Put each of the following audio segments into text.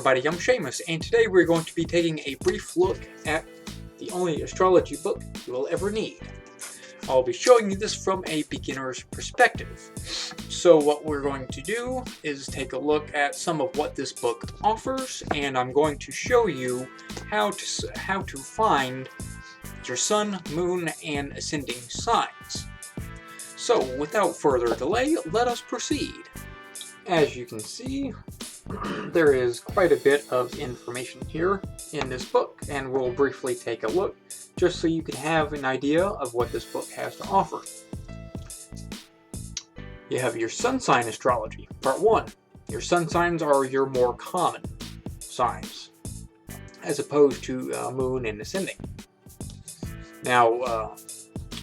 everybody, I'm Seumas, and today we're going to be taking a brief look at the only astrology book you will ever need. I'll be showing you this from a beginner's perspective. So what we're going to do is take a look at some of what this book offers, and I'm going to show you how to find your sun, moon, and ascending signs. So without further delay, let us proceed. As you can see, there is quite a bit of information here in this book, and we'll briefly take a look just so you can have an idea of what this book has to offer. You have your sun sign astrology. Part 1. Your sun signs are your more common signs, as opposed to moon and ascending. Now,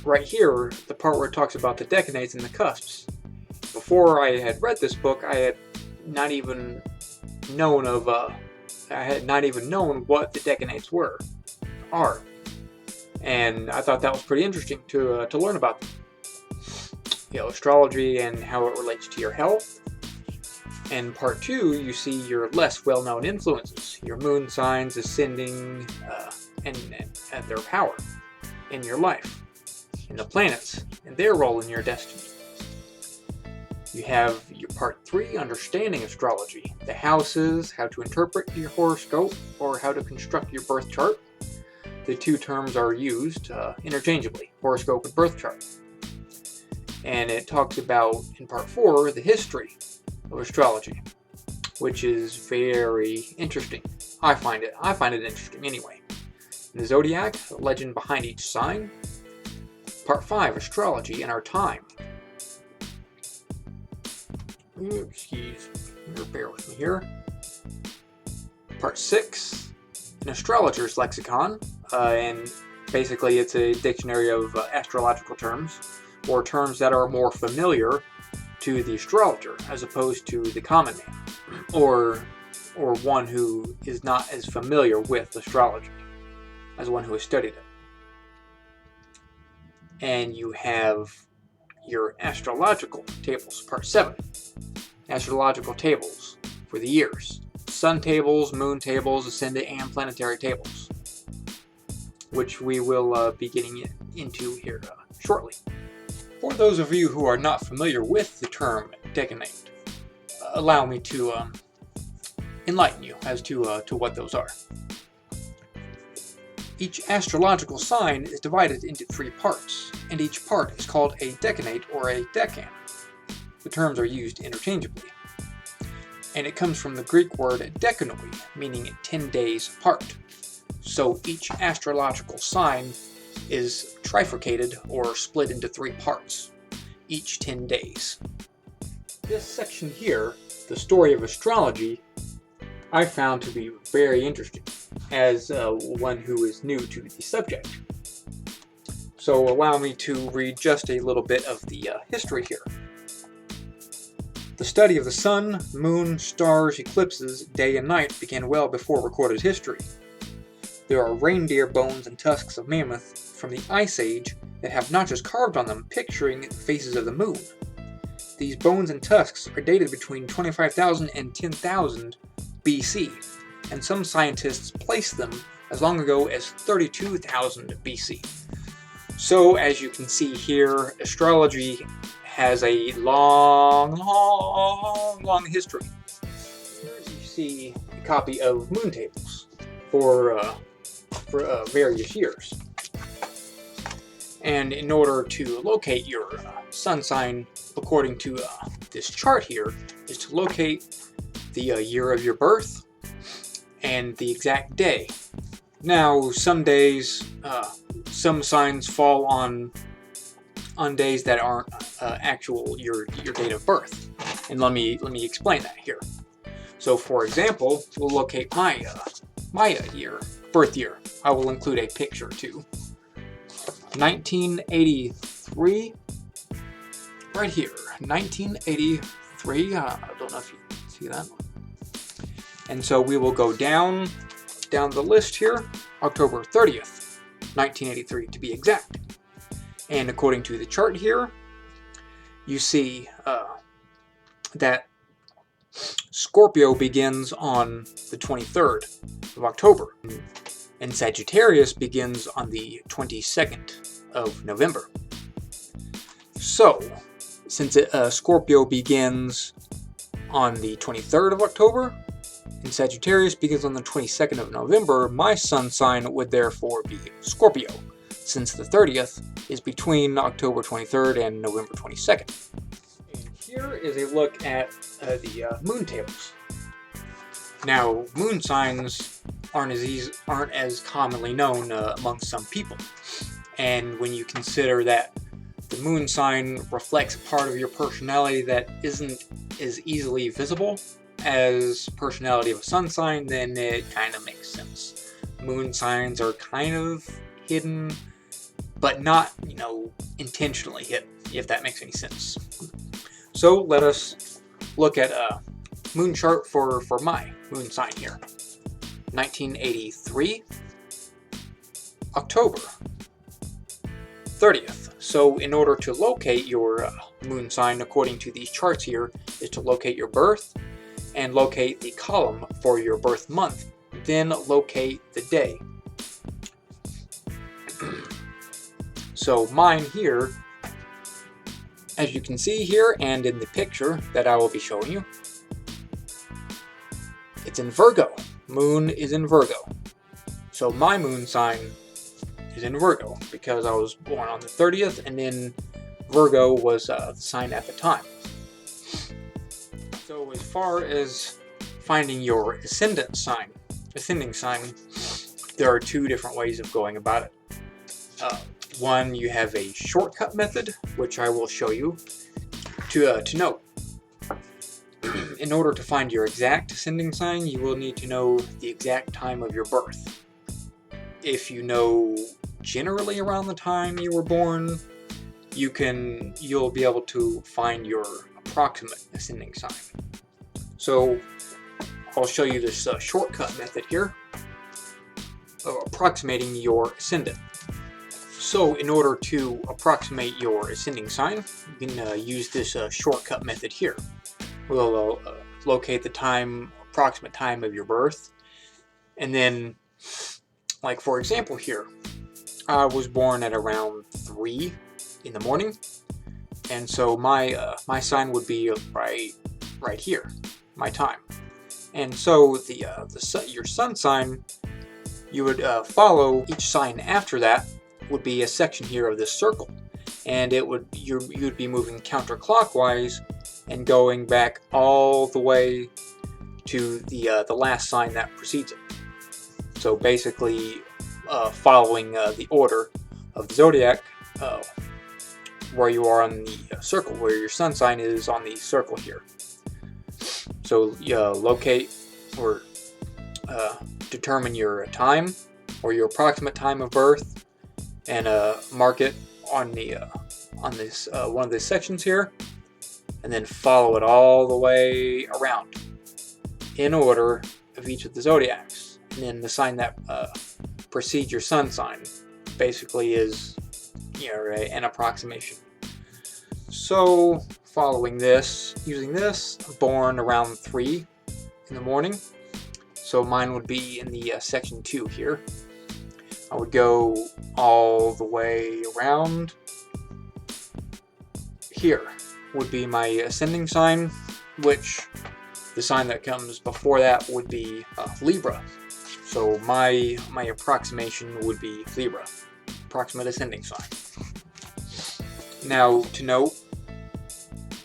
right here, the part where it talks about the decanates and the cusps. Before I had read this book, I had not even known what the decanates are, and I thought that was pretty interesting to learn about them. You know, astrology and how it relates to your health. And part 2, you see your less well-known influences, your moon signs, ascending, and their power in your life, and the planets and their role in your destiny. You have your part 3, understanding astrology, the houses, how to interpret your horoscope, or how to construct your birth chart. The two terms are used interchangeably, horoscope and birth chart. And it talks about, in part 4, the history of astrology, which is very interesting. I find it interesting anyway. The zodiac, the legend behind each sign. Part 5, astrology in our time. Excuse me, bear with me here. Part 6, an astrologer's lexicon, and basically it's a dictionary of astrological terms, or terms that are more familiar to the astrologer as opposed to the common man, or one who is not as familiar with astrology as one who has studied it. And you have your astrological tables, part 7. Astrological tables for the years. Sun tables, moon tables, ascendant and planetary tables, which we will be getting into here shortly. For those of you who are not familiar with the term decanate, allow me to enlighten you as to what those are. Each astrological sign is divided into 3 parts, and each part is called a decanate or a decan. The terms are used interchangeably. And it comes from the Greek word dekanoi, meaning 10 days apart. So each astrological sign is trifurcated or split into 3 parts, each 10 days. This section here, the story of astrology, I found to be very interesting as one who is new to the subject. So allow me to read just a little bit of the history here. The study of the sun, moon, stars, eclipses, day and night began well before recorded history. There are reindeer bones and tusks of mammoth from the Ice Age that have notches carved on them picturing the faces of the moon. These bones and tusks are dated between 25,000 and 10,000 BC, and some scientists place them as long ago as 32,000 BC. So, as you can see here, astrology has a long history. Here you see a copy of moon tables for various years. And in order to locate your sun sign according to this chart here, is to locate the year of your birth and the exact day. Now, some days, some signs fall on days that aren't actual your date of birth, and let me explain that here. So, for example, we'll locate my birth year. I will include a picture too. 1983, right here. 1983. I don't know if you can see that one. And so we will go down the list here. October 30th, 1983 to be exact. And according to the chart here, you see that Scorpio begins on the 23rd of October, and Sagittarius begins on the 22nd of November. So, since Scorpio begins on the 23rd of October, and Sagittarius begins on the 22nd of November, my sun sign would therefore be Scorpio, since the 30th is between October 23rd and November 22nd. And here is a look at the moon tables. Now, moon signs aren't as commonly known amongst some people, and when you consider that the moon sign reflects a part of your personality that isn't as easily visible as personality of a sun sign, then it kind of makes sense. Moon signs are kind of hidden, but not, intentionally hidden, if that makes any sense. So let us look at a moon chart for my moon sign here. 1983, October 30th. So in order to locate your moon sign according to these charts here, is to locate your birth and locate the column for your birth month, then locate the day. So mine here, as you can see here and in the picture that I will be showing you, it's in Virgo. Moon is in Virgo. So my moon sign is in Virgo because I was born on the 30th, and then Virgo was the sign at the time. So as far as finding your ascending sign, there are two different ways of going about it. One, you have a shortcut method, which I will show you. To note, in order to find your exact ascending sign, you will need to know the exact time of your birth. If you know generally around the time you were born, you'll be able to find your approximate ascending sign. So I'll show you this shortcut method here of approximating your ascendant. So in order to approximate your ascending sign, you can use this shortcut method here. We'll locate the approximate time of your birth, and then, like for example here, I was born at around 3 in the morning, and so my sign would be right here, my time. And so your sun sign, you would follow each sign after that would be a section here of this circle, and you'd be moving counterclockwise and going back all the way to the last sign that precedes it. So basically, following the order of the zodiac, where you are on the circle, where your sun sign is on the circle here. So locate or determine your time or your approximate time of birth, and mark it on this one of the sections here, and then follow it all the way around in order of each of the zodiacs. And then the sign that precedes your sun sign basically is an approximation. So following this, using this, born around 3 in the morning. So mine would be in the section 2 here. I would go all the way around. Here would be my ascending sign, which the sign that comes before that would be Libra. So my approximation would be Libra, approximate ascending sign. Now to note,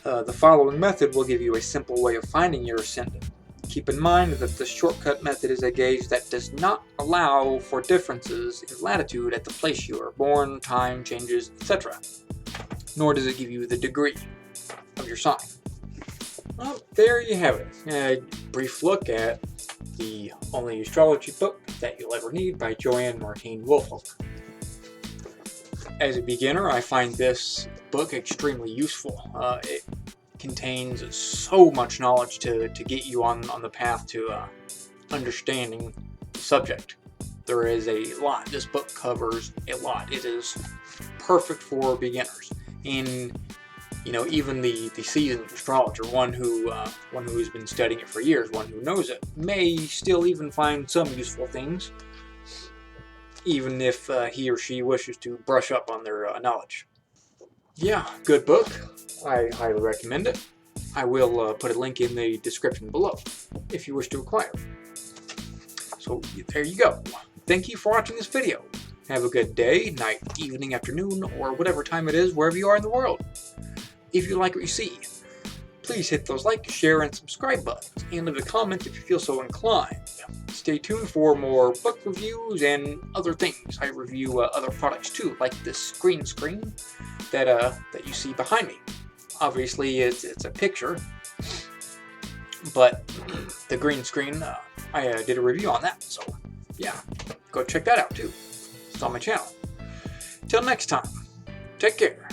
the following method will give you a simple way of finding your ascendant. Keep in mind that the shortcut method is a gauge that does not allow for differences in latitude at the place you are born, time changes, etc. Nor does it give you the degree of your sign. Well, there you have it. A brief look at the only astrology book that you'll ever need by Joanne Martine Woolfolk. As a beginner, I find this book extremely useful. It contains so much knowledge to get you on the path to understanding the subject. There is a lot. This book covers a lot. It is perfect for beginners. And You know, even the seasoned astrologer, one who has been studying it for years, one who knows it, may still even find some useful things, even if he or she wishes to brush up on their knowledge. Yeah, good book. I highly recommend it. I will put a link in the description below if you wish to acquire. So there you go. Thank you for watching this video. Have a good day, night, evening, afternoon, or whatever time it is wherever you are in the world. If you like what you see, please hit those like, share, and subscribe buttons, and leave a comment if you feel so inclined. Stay tuned for more book reviews and other things. I review other products too, like this green screen that you see behind me. Obviously, it's a picture, but the green screen, I did a review on that, so yeah, go check that out too. It's on my channel. Till next time, take care.